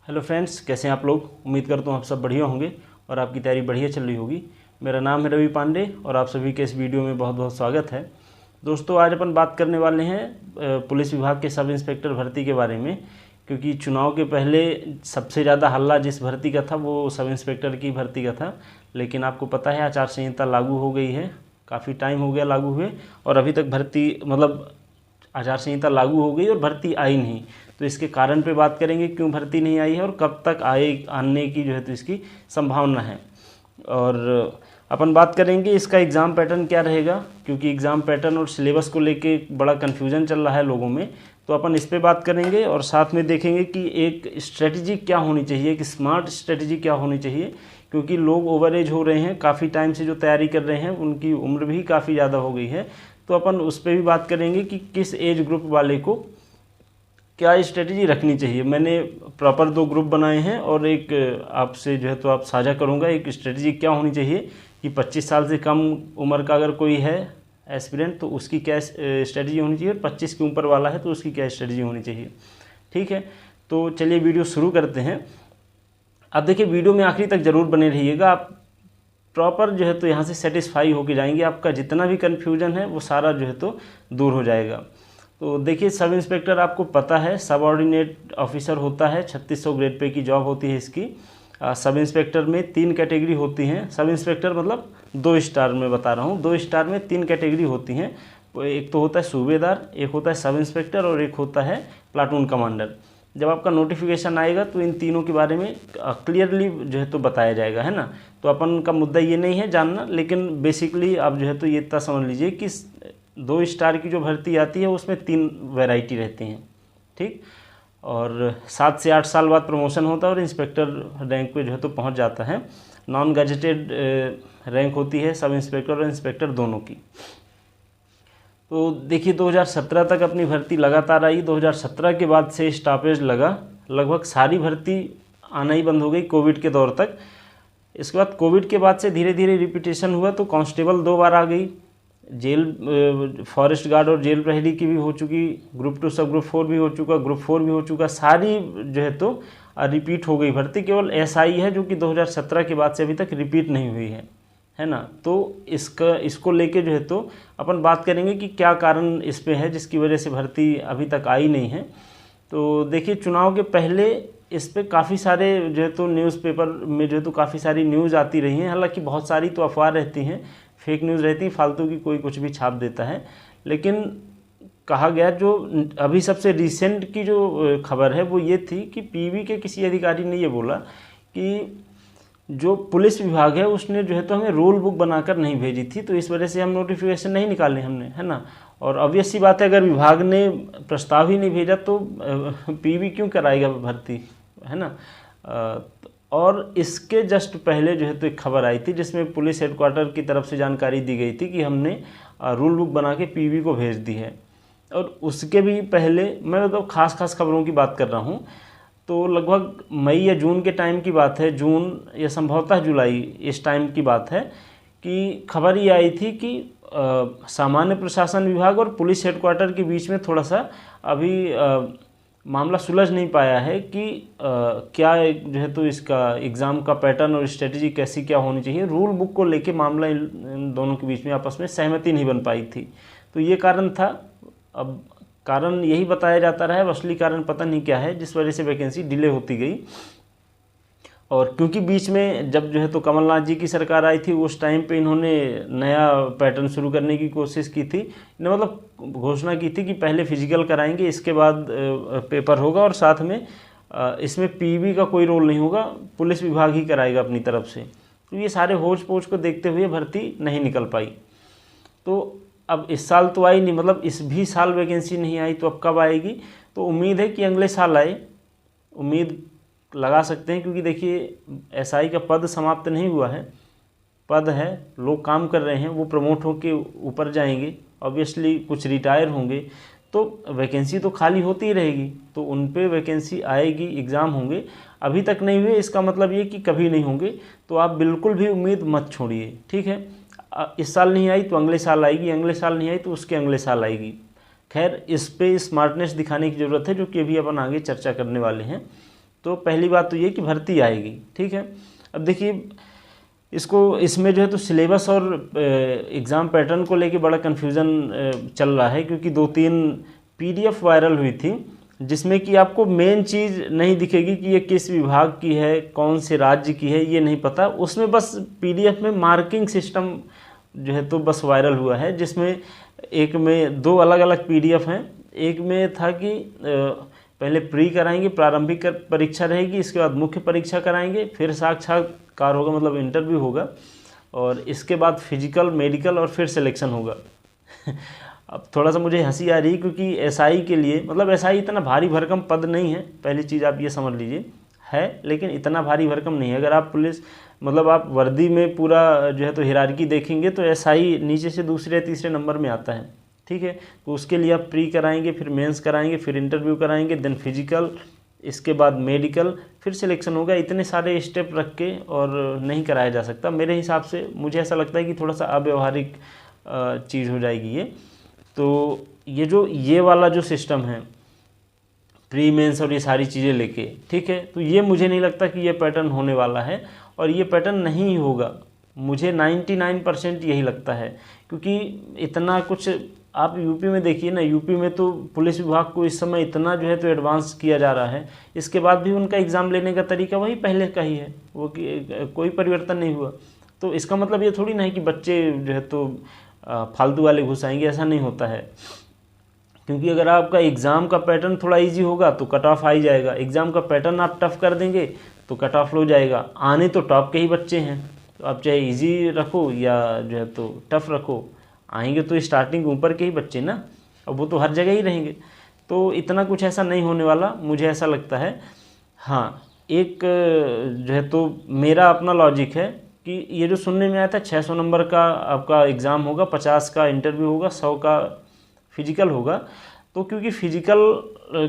Hello friends, कैसे हैं आप लोग। उम्मीद करता हूँ आप सब बढ़िया होंगे और आपकी तैयारी बढ़िया चल रही होगी। मेरा नाम है रवि पांडे और आप सभी के इस वीडियो में बहुत बहुत स्वागत है। दोस्तों, आज अपन बात करने वाले हैं पुलिस विभाग के सब इंस्पेक्टर भर्ती के बारे में, क्योंकि चुनाव के पहले सबसे ज़्यादा हल्ला जिस भर्ती का था वो सब इंस्पेक्टर की भर्ती का था। लेकिन आपको पता है आचार संहिता लागू हो गई है, काफ़ी टाइम हो गया लागू हुए और अभी तक भर्ती आचार संहिता लागू हो गई और भर्ती आई नहीं। तो इसके कारण पे बात करेंगे, क्यों भर्ती नहीं आई है और कब तक आने की तो इसकी संभावना है। और अपन बात करेंगे इसका एग्ज़ाम पैटर्न क्या रहेगा, क्योंकि एग्ज़ाम पैटर्न और सिलेबस को लेके बड़ा कन्फ्यूजन चल रहा है लोगों में। तो अपन इस पर बात करेंगे और साथ में देखेंगे कि एक स्ट्रेटजी क्या होनी चाहिए, एक स्मार्ट स्ट्रेटजी क्या होनी चाहिए, क्योंकि लोग ओवर एज हो रहे हैं, काफ़ी टाइम से जो तैयारी कर रहे हैं उनकी उम्र भी काफ़ी ज़्यादा हो गई है। तो अपन उस पर भी बात करेंगे कि किस एज ग्रुप वाले को क्या स्ट्रेटजी रखनी चाहिए। मैंने प्रॉपर 2 ग्रुप बनाए हैं और एक आपसे आप साझा करूंगा एक स्ट्रेटजी क्या होनी चाहिए कि 25 साल से कम उम्र का अगर कोई है एस्पिरेंट तो उसकी क्या स्ट्रेटजी होनी चाहिए, और 25 के ऊपर वाला है तो उसकी क्या स्ट्रेटजी होनी चाहिए। ठीक है, तो चलिए वीडियो शुरू करते हैं। अब देखिए, वीडियो में आखिरी तक ज़रूर बने रहिएगा। आप प्रॉपर यहाँ से सेटिस्फाई होके जाएंगे, आपका जितना भी कन्फ्यूजन है वो सारा दूर हो जाएगा। तो देखिए, सब इंस्पेक्टर आपको पता है सब ऑर्डिनेट ऑफिसर होता है, 3600 ग्रेड पे की जॉब होती है इसकी। सब इंस्पेक्टर में 3 कैटेगरी होती हैं। सब इंस्पेक्टर 2 स्टार में बता रहा हूँ, 2 स्टार में 3 कैटेगरी होती हैं। एक तो होता है सूबेदार, एक होता है सब इंस्पेक्टर और एक होता है प्लाटून कमांडर। जब आपका नोटिफिकेशन आएगा तो इन तीनों के बारे में क्लियरली बताया जाएगा, है ना। तो अपन का मुद्दा ये नहीं है जानना, लेकिन बेसिकली आप ये इतना समझ लीजिए कि 2 स्टार की जो भर्ती आती है उसमें 3 वैरायटी रहती हैं। ठीक, और 7 से 8 साल बाद प्रमोशन होता है और इंस्पेक्टर रैंक पे पहुंच जाता है। नॉन गजेटेड रैंक होती है सब इंस्पेक्टर और इंस्पेक्टर दोनों की। तो देखिए, 2017 तक अपनी भर्ती लगातार आई। 2017 के बाद से स्टॉपेज लगा, लगभग सारी भर्ती आना ही बंद हो गई कोविड के दौर तक। इसके बाद कोविड के बाद से धीरे धीरे रिपीटेशन हुआ, तो कांस्टेबल 2 बार आ गई, जेल फॉरेस्ट गार्ड और जेल प्रहरी की भी हो चुकी, ग्रुप 2 सब ग्रुप 4 भी हो चुका, ग्रुप 4 भी हो चुका, सारी रिपीट हो गई भर्ती। केवल एसआई है जो कि 2017 के बाद से अभी तक रिपीट नहीं हुई है ना। तो इसको लेके अपन बात करेंगे कि क्या कारण इस पे है जिसकी वजह से भर्ती अभी तक आई नहीं है। तो देखिए, चुनाव के पहले इस पे काफ़ी सारे न्यूज़पेपर में काफ़ी सारी न्यूज़ आती रही हैं। हालांकि बहुत सारी तो अफवाह रहती हैं, फेक न्यूज़ रहती है, फालतू की कोई कुछ भी छाप देता है। लेकिन कहा गया, जो अभी सबसे रिसेंट की जो खबर है वो ये थी कि पीवी के किसी अधिकारी ने ये बोला कि जो पुलिस विभाग है उसने हमें रूल बुक बनाकर नहीं भेजी थी, तो इस वजह से हम नोटिफिकेशन नहीं निकाले हमने, है ना। और ऑब्वियस सी बात है, अगर विभाग ने प्रस्ताव ही नहीं भेजा तो पीवी क्यों कराएगा भर्ती, है ना। और इसके जस्ट पहले एक खबर आई थी जिसमें पुलिस हेडक्वार्टर की तरफ से जानकारी दी गई थी कि हमने रूल बुक बना के पीवी को भेज दी है। और उसके भी पहले मैं खास खबरों की बात कर रहा हूँ, तो लगभग मई या जून के टाइम की बात है, जून या संभवतः जुलाई, इस टाइम की बात है कि खबर ये आई थी कि सामान्य प्रशासन विभाग और पुलिस हेडक्वार्टर के बीच में थोड़ा सा अभी मामला सुलझ नहीं पाया है कि क्या इसका एग्ज़ाम का पैटर्न और स्ट्रेटजी कैसी क्या होनी चाहिए। रूल बुक को लेके मामला इन दोनों के बीच में आपस में सहमति नहीं बन पाई थी, तो ये कारण था। अब कारण यही बताया जाता रहा है, असली कारण पता नहीं क्या है जिस वजह से वैकेंसी डिले होती गई। और क्योंकि बीच में जब कमलनाथ जी की सरकार आई थी उस टाइम पे इन्होंने नया पैटर्न शुरू करने की कोशिश की थी। इन्होंने घोषणा की थी कि पहले फिजिकल कराएंगे, इसके बाद पेपर होगा, और साथ में इसमें पीवी का कोई रोल नहीं होगा, पुलिस विभाग ही कराएगा अपनी तरफ से। तो ये सारे होच पोच को देखते हुए भर्ती नहीं निकल पाई। तो अब इस साल तो आई नहीं, इस भी साल वैकेंसी नहीं आई, तो अब कब आएगी। तो उम्मीद है कि अगले साल आए, उम्मीद लगा सकते हैं, क्योंकि देखिए एसआई का पद समाप्त नहीं हुआ है, पद है, लोग काम कर रहे हैं, वो प्रमोट होके ऊपर जाएंगे, ऑब्वियसली कुछ रिटायर होंगे, तो वैकेंसी तो खाली होती ही रहेगी, तो उन पे वैकेंसी आएगी, एग्ज़ाम होंगे। अभी तक नहीं हुए इसका मतलब ये कि कभी नहीं होंगे, तो आप बिल्कुल भी उम्मीद मत छोड़िए। ठीक है, इस साल नहीं आई तो अगले साल आएगी, अगले साल नहीं आई तो उसके अगले साल आएगी। खैर, इस पे स्मार्टनेस दिखाने की ज़रूरत है, जो कि अभी अपन आगे चर्चा करने वाले हैं। तो पहली बात तो ये कि भर्ती आएगी, ठीक है। अब देखिए इसमें जो है तो सिलेबस और एग्ज़ाम पैटर्न को लेके बड़ा कन्फ्यूज़न चल रहा है, क्योंकि 2-3 PDF वायरल हुई थी जिसमें कि आपको मेन चीज़ नहीं दिखेगी कि ये किस विभाग की है, कौन से राज्य की है, ये नहीं पता। उसमें बस PDF में मार्किंग सिस्टम जो है तो बस वायरल हुआ है, जिसमें एक में 2 अलग अलग PDF हैं। एक में था कि पहले प्री कराएंगे, प्रारंभिक परीक्षा रहेगी, इसके बाद मुख्य परीक्षा कराएंगे, फिर साक्षात्कार होगा मतलब इंटरव्यू होगा, और इसके बाद फिजिकल, मेडिकल और फिर सिलेक्शन होगा। अब थोड़ा सा मुझे हंसी आ रही है, क्योंकि SI के लिए मतलब SI इतना भारी भरकम पद नहीं है, पहली चीज़ आप ये समझ लीजिए, है लेकिन इतना भारी भरकम नहीं है। अगर आप पुलिस मतलब आप वर्दी में पूरा जो है तो हिरार्की देखेंगे तो SI नीचे से दूसरे या तीसरे नंबर में आता है, ठीक है। तो उसके लिए आप प्री कराएंगे, फिर मेंस कराएंगे, फिर इंटरव्यू कराएंगे, देन फिजिकल, इसके बाद मेडिकल, फिर सिलेक्शन होगा। इतने सारे स्टेप रख के और नहीं कराया जा सकता मेरे हिसाब से। मुझे ऐसा लगता है कि थोड़ा सा अव्यवहारिक चीज़ हो जाएगी ये। तो ये वाला जो सिस्टम है प्री मेंस और ये सारी चीज़ें लेके, ठीक है, तो ये मुझे नहीं लगता कि ये पैटर्न होने वाला है, और ये पैटर्न नहीं होगा। मुझे 99% यही लगता है, क्योंकि इतना कुछ आप यूपी में देखिए ना, यूपी में तो पुलिस विभाग को इस समय इतना जो है तो एडवांस किया जा रहा है, इसके बाद भी उनका एग्ज़ाम लेने का तरीका वही पहले का ही है, वो कि कोई परिवर्तन नहीं हुआ। तो इसका मतलब ये थोड़ी ना है कि बच्चे जो है तो फालतू वाले घुस आएंगे, ऐसा नहीं होता है। क्योंकि अगर आपका एग्ज़ाम का पैटर्न थोड़ा इजी होगा तो कट ऑफ आ ही जाएगा, एग्ज़ाम का पैटर्न आप टफ कर देंगे तो कट ऑफ लो जाएगा। आने तो टॉप के ही बच्चे हैं, तो आप चाहे इजी रखो या जो है तो टफ रखो, आएंगे तो स्टार्टिंग ऊपर के ही बच्चे ना, अब वो तो हर जगह ही रहेंगे। तो इतना कुछ ऐसा नहीं होने वाला, मुझे ऐसा लगता है। हाँ, एक जो है तो मेरा अपना लॉजिक है कि ये जो सुनने में आया था 600 नंबर का आपका एग्ज़ाम होगा, 50 का इंटरव्यू होगा, 100 का फिजिकल होगा। तो क्योंकि फिजिकल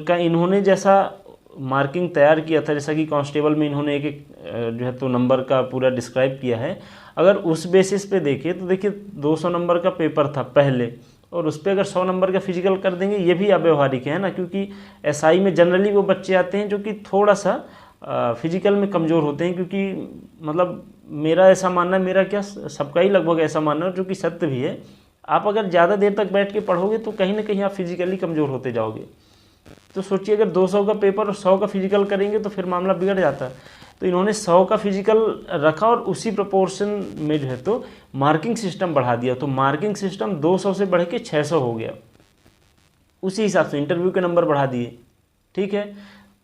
का इन्होंने जैसा मार्किंग तैयार किया था, जैसा कि कांस्टेबल में इन्होंने एक जो है तो नंबर का पूरा डिस्क्राइब किया है, अगर उस बेसिस पे देखें तो देखिए 200 नंबर का पेपर था पहले, और उस पर अगर 100 नंबर का फिजिकल कर देंगे, ये भी अव्यवहारिक है ना। क्योंकि SI में जनरली वो बच्चे आते हैं जो कि थोड़ा सा फिजिकल में कमज़ोर होते हैं, क्योंकि मतलब मेरा ऐसा मानना है, मेरा क्या सबका ही लगभग ऐसा मानना है, जो कि सत्य भी है, आप अगर ज़्यादा देर तक बैठ के पढ़ोगे तो कहीं ना कहीं आप फिजिकली कमज़ोर होते जाओगे। तो सोचिए अगर 200 का पेपर और 100 का फिजिकल करेंगे तो फिर मामला बिगड़ जाता है। तो इन्होंने 100 का फिजिकल रखा और उसी प्रोपोर्शन में जो है तो मार्किंग सिस्टम बढ़ा दिया। तो मार्किंग सिस्टम 200 से बढ़ के 600 हो गया, उसी हिसाब से इंटरव्यू के नंबर बढ़ा दिए, ठीक है।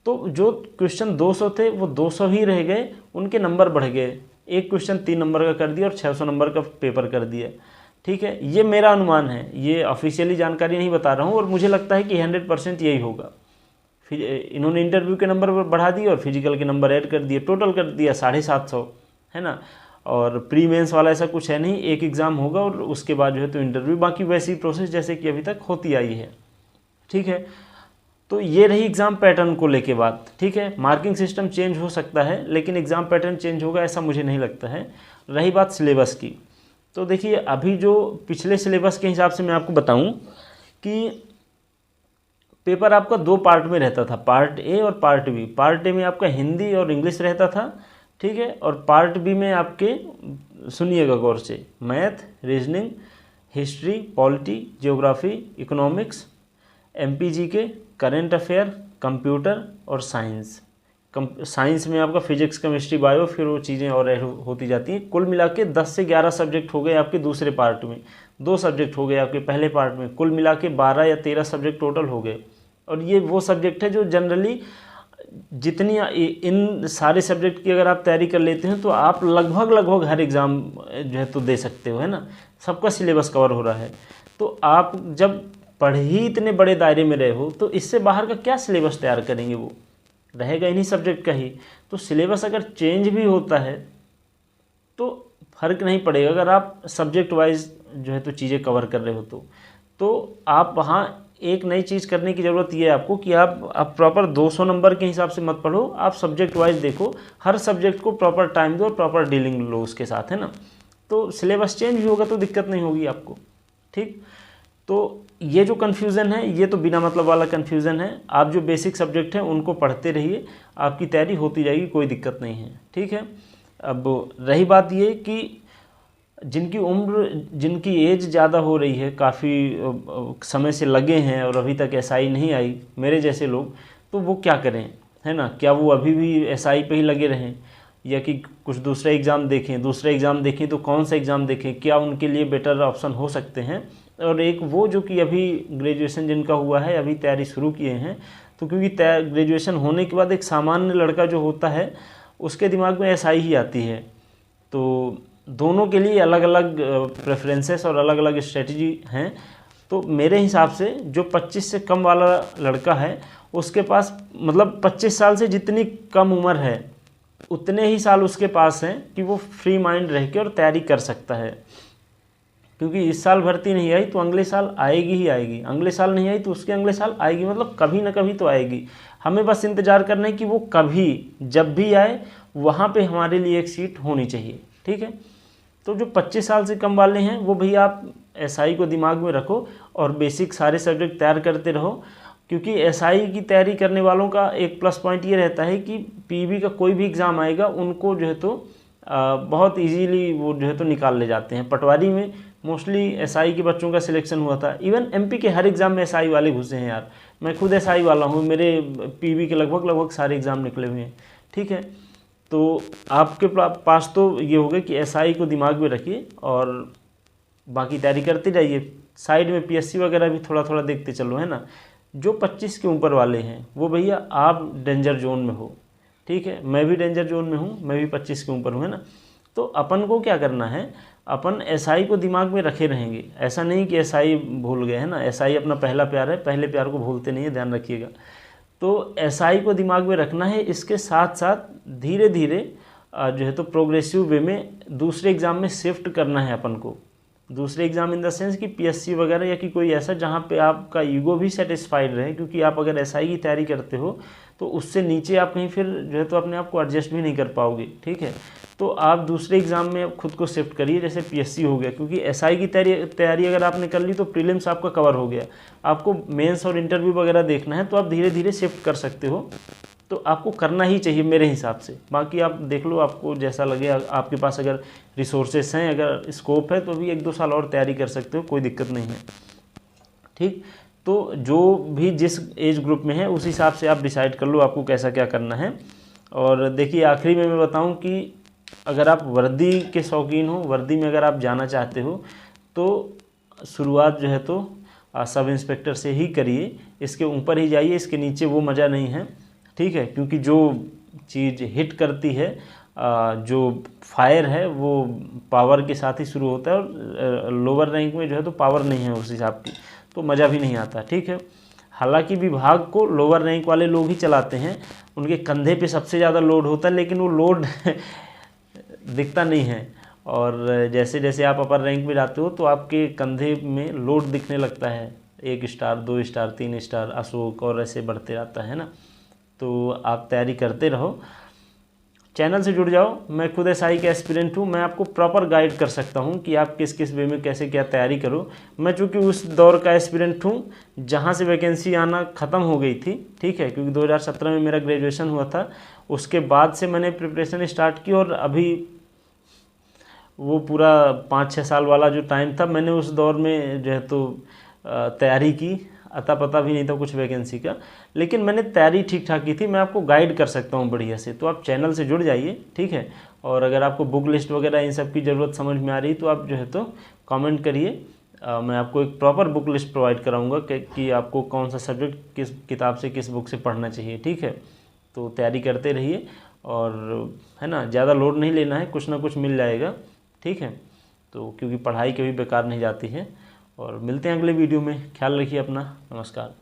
तो जो क्वेश्चन 200 थे वो 200 ही रह गए, उनके नंबर बढ़ गए, एक क्वेश्चन 3 नंबर का कर दिया और 600 नंबर का पेपर कर दिया, ठीक है। ये मेरा अनुमान है, ये ऑफिशियली जानकारी नहीं बता रहा हूँ, और मुझे लगता है कि 100% यही होगा। फिर इन्होंने इंटरव्यू के नंबर बढ़ा दिए और फिजिकल के नंबर ऐड कर दिए, टोटल कर दिया 750, है ना। और प्री मेंस वाला ऐसा कुछ है नहीं, एक एग्ज़ाम होगा और उसके बाद जो है तो इंटरव्यू, बाकी वैसी प्रोसेस जैसे कि अभी तक होती आई है, ठीक है। तो ये रही एग्ज़ाम पैटर्न को लेके बात, ठीक है। मार्किंग सिस्टम चेंज हो सकता है लेकिन एग्ज़ाम पैटर्न चेंज होगा ऐसा मुझे नहीं लगता है। रही बात सिलेबस की, तो देखिए अभी जो पिछले सिलेबस के हिसाब से मैं आपको बताऊं कि पेपर आपका 2 पार्ट में रहता था, पार्ट ए और पार्ट बी। पार्ट ए में आपका हिंदी और इंग्लिश रहता था, ठीक है, और पार्ट बी में आपके, सुनिएगा गौर से, math, reasoning, history, polity, geography, economics, MPG के, करेंट अफेयर, कंप्यूटर और साइंस। साइंस में आपका फिजिक्स, केमिस्ट्री, बायो, फिर वो चीज़ें और ऐड होती जाती हैं। कुल मिला के 10 से 11 सब्जेक्ट हो गए आपके दूसरे पार्ट में, 2 सब्जेक्ट हो गए आपके पहले पार्ट में, कुल मिला के 12 या 13 सब्जेक्ट टोटल हो गए। और ये वो सब्जेक्ट है जो जनरली जितनी इन सारे सब्जेक्ट की अगर आप तैयारी कर लेते हैं तो आप लगभग हर एग्ज़ाम जो है तो दे सकते हो, है ना। सबका सिलेबस कवर हो रहा है। तो आप जब पढ़ ही इतने बड़े दायरे में रहे हो तो इससे बाहर का क्या सिलेबस तैयार करेंगे, वो रहेगा इन्हीं सब्जेक्ट का ही। तो सिलेबस अगर चेंज भी होता है तो फर्क नहीं पड़ेगा, अगर आप सब्जेक्ट वाइज जो है तो चीज़ें कवर कर रहे हो तो आप वहाँ एक नई चीज़ करने की ज़रूरत ये है आपको कि आप प्रॉपर 200 नंबर के हिसाब से मत पढ़ो, आप सब्जेक्ट वाइज देखो, हर सब्जेक्ट को प्रॉपर टाइम दो और प्रॉपर डीलिंग लो उसके साथ, है ना। तो सिलेबस चेंज भी होगा तो दिक्कत नहीं होगी आपको, ठीक। तो ये जो कन्फ्यूज़न है ये तो बिना मतलब वाला कन्फ्यूज़न है। आप जो बेसिक सब्जेक्ट हैं उनको पढ़ते रहिए, आपकी तैयारी होती जाएगी, कोई दिक्कत नहीं है, ठीक है। अब रही बात ये कि जिनकी उम्र, जिनकी एज ज़्यादा हो रही है, काफ़ी समय से लगे हैं और अभी तक एसआई नहीं आई, मेरे जैसे लोग, तो वो क्या करें, है ना। क्या वो अभी भी एसआई पे ही लगे रहें या कि कुछ दूसरा एग्ज़ाम देखें? दूसरा एग्ज़ाम देखें तो कौन सा एग्ज़ाम देखें, क्या उनके लिए बेटर ऑप्शन हो सकते हैं? और एक वो जो कि अभी ग्रेजुएशन जिनका हुआ है, अभी तैयारी शुरू किए हैं, तो क्योंकि ग्रेजुएशन होने के बाद एक सामान्य लड़का जो होता है उसके दिमाग में एसआई ही आती है। तो दोनों के लिए अलग अलग प्रेफरेंसेस और अलग अलग स्ट्रेटजी हैं। तो मेरे हिसाब से जो 25 से कम वाला लड़का है उसके पास, मतलब 25 साल से जितनी कम उम्र है उतने ही साल उसके पास हैं कि वो फ्री माइंड रह के और तैयारी कर सकता है। क्योंकि इस साल भर्ती नहीं आई तो अगले साल आएगी ही आएगी, अगले साल नहीं आई तो उसके अगले साल आएगी, मतलब कभी ना कभी तो आएगी। हमें बस इंतज़ार करना है कि वो कभी जब भी आए वहाँ पे हमारे लिए एक सीट होनी चाहिए, ठीक है। तो जो 25 साल से कम वाले हैं वो भैया आप एसआई को दिमाग में रखो और बेसिक सारे सब्जेक्ट तैयार करते रहो। क्योंकि एसआई की तैयारी करने वालों का एक प्लस पॉइंट ये रहता है कि पीवी का कोई भी एग्ज़ाम आएगा उनको जो है तो बहुत इजीली वो जो है तो निकाल ले जाते हैं। पटवारी में मोस्टली एसआई के बच्चों का सिलेक्शन हुआ था, इवन एमपी के हर एग्ज़ाम में एसआई वाले घुसे हैं यार। मैं खुद एसआई वाला हूँ, मेरे पीवी के लगभग सारे एग्ज़ाम निकले हुए हैं, ठीक है। तो आपके पास तो ये होगा कि एसआई को दिमाग में रखिए और बाकी तैयारी करते जाइए। साइड में पीएससी वगैरह भी थोड़ा थोड़ा देखते चलो, है ना। जो 25 के ऊपर वाले हैं वो भैया आप डेंजर जोन में हो, ठीक है। मैं भी डेंजर जोन में हूँ, मैं भी 25 के ऊपर हूँ, है ना। तो अपन को क्या करना है, अपन एसआई को दिमाग में रखे रहेंगे। ऐसा नहीं कि एसआई भूल गए, है ना। एसआई अपना पहला प्यार है, पहले प्यार को भूलते नहीं है, ध्यान रखिएगा। तो एसआई को दिमाग में रखना है, इसके साथ साथ धीरे धीरे जो है तो प्रोग्रेसिव वे में दूसरे एग्ज़ाम में शिफ्ट करना है अपन को। दूसरे एग्ज़ाम इन द सेंस कि पीएससी वगैरह या कि कोई ऐसा जहाँ पे आपका ईगो भी सेटिस्फाइड रहे। क्योंकि आप अगर एसआई की तैयारी करते हो तो उससे नीचे आप कहीं फिर जो है तो अपने आप को एडजस्ट भी नहीं कर पाओगे, ठीक है। तो आप दूसरे एग्ज़ाम में अब खुद को शिफ्ट करिए, जैसे पीएससी हो गया। क्योंकि एसआई की तैयारी अगर आपने कर ली तो प्रीलिम्स आपका कवर हो गया, आपको मेंस और इंटरव्यू वगैरह देखना है तो आप धीरे धीरे शिफ्ट कर सकते हो। तो आपको करना ही चाहिए मेरे हिसाब से। बाकी आप देख लो, आपको जैसा लगे। आपके पास अगर रिसोर्सेस हैं, अगर स्कोप है तो भी 1-2 साल और तैयारी कर सकते हो, कोई दिक्कत नहीं है, ठीक। तो जो भी जिस एज ग्रुप में है उस हिसाब से आप डिसाइड कर लो आपको कैसा क्या करना है। और देखिए आखिरी में मैं बताऊं कि अगर आप वर्दी के शौकीन हो, वर्दी में अगर आप जाना चाहते हो तो शुरुआत जो है तो सब इंस्पेक्टर से ही करिए, इसके ऊपर ही जाइए, इसके नीचे वो मज़ा नहीं है, ठीक है। क्योंकि जो चीज़ हिट करती है, जो फायर है वो पावर के साथ ही शुरू होता है और लोअर रैंक में जो है तो पावर नहीं है उस हिसाब की, तो मज़ा भी नहीं आता, ठीक है। हालांकि विभाग को लोअर रैंक वाले लोग ही चलाते हैं, उनके कंधे पे सबसे ज़्यादा लोड होता है, लेकिन वो लोड दिखता नहीं है। और जैसे जैसे आप अपर रैंक में जाते हो तो आपके कंधे में लोड दिखने लगता है, 1 स्टार 2 स्टार 3 स्टार अशोक और ऐसे बढ़ते जाता है ना। तो आप तैयारी करते रहो, चैनल से जुड़ जाओ। मैं खुद एसआई का एस्पिरेंट हूँ, मैं आपको प्रॉपर गाइड कर सकता हूँ कि आप किस किस वे में कैसे क्या तैयारी करो। मैं चूँकि उस दौर का एस्पिरेंट हूँ जहाँ से वैकेंसी आना ख़त्म हो गई थी, ठीक है। क्योंकि 2017 में मेरा ग्रेजुएशन हुआ था, उसके बाद से मैंने प्रिपरेशन स्टार्ट की और अभी वो पूरा 5-6 साल वाला जो टाइम था, मैंने उस दौर में जो है तो तैयारी की। अता पता भी नहीं था कुछ वैकेंसी का, लेकिन मैंने तैयारी ठीक ठाक की थी। मैं आपको गाइड कर सकता हूँ बढ़िया से, तो आप चैनल से जुड़ जाइए, ठीक है। और अगर आपको बुक लिस्ट वगैरह इन सब की ज़रूरत समझ में आ रही तो आप जो है तो कमेंट करिए, मैं आपको एक प्रॉपर बुक लिस्ट प्रोवाइड कराऊंगा कि आपको कौन सा सब्जेक्ट किस किताब से किस बुक से पढ़ना चाहिए, ठीक है। तो तैयारी करते रहिए और है ना, ज़्यादा लोड नहीं लेना है, कुछ ना कुछ मिल जाएगा, ठीक है। तो क्योंकि पढ़ाई कभी बेकार नहीं जाती है। और मिलते हैं अगले वीडियो में, ख्याल रखिए अपना, नमस्कार।